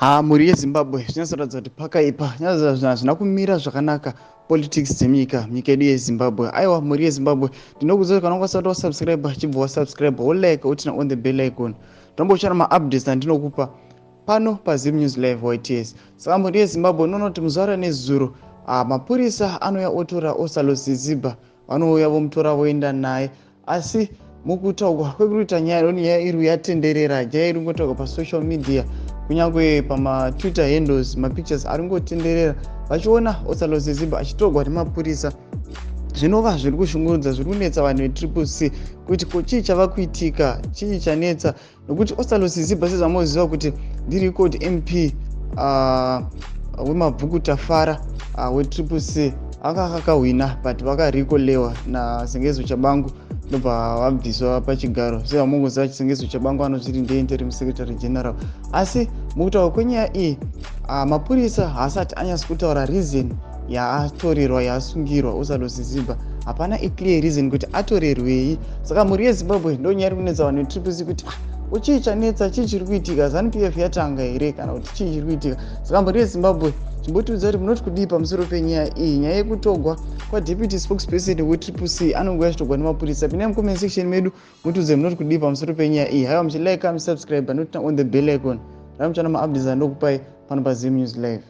Mhuri yeZimbabwe zvinoratidza kuti pakaipa, zvina kumira zvakanaka politics dzenyika yedu yeZimbabwe. Aiwa, mhuri yeZimbabwe, ndinokuudza kuti kana ungasati wasubscribe chibva wasubscribe, wolike utina on the bell icon. Tomboshara ma-updates andinokupa pano paZim News Live YTS. Saka mhuri yeZimbabwe, unoona kuti muzuva nezuro mapurisa anouya otora Ostallos Siziba, vanouya vomutora voenda naye, asi mukutaurwa kwekuita nyaya iri yatenderera, nyaya iri kungotaurwa pasocial media, kunyangwe pama-Twitter handles, mapictures ari kungotenderera vachiona Ostallos Siziba achitorwa nemapurisa. Zvinova zviri kushungurudza, zviri kunetsa vanhu veCCC kuti ko chii chava kuitika, chii chanetsa, nokuti Ostallos Siziba sezvamunoziva kuti ndiri called MP wemabhuku tafara weCCC akahwina but vakarekolewa naZengezo Chabangu ndobva vabviswa pachigaro. Sevamungoziva Zengezo Chabangu anozviri ndeinterim secretary general, asi mukutaura kwenyaya iyi mapurisa haasati anyatsa kutaura reason yaatorerwa, yaasungirwa Ostallos Siziba. Hapana clear reason kuti atorerwei. Saka mhuri yeZimbabwe ndo nyaya iri kunetsa vanhu veCCC kuti chii chanetsa, chii chiri kuitika, ZANU-PF yatanga here kana kuti chii chiri kuitika. Saka mhuri yeZimbabwe chimbotiudza kuti munoti kudii pamusoro penyaya iyi, nyaya yekutogwa kwaDeputy Spokesperson weCCC anongoya achitogwa nemapurisa. Pinai mucomment section medu mutiudze munoti kudii pamusoro penyaya iyi. Haiwa, muchilike, musubscribe nokutina on the bell icon. Muchana ma-updates andokupai pano paZim News Live.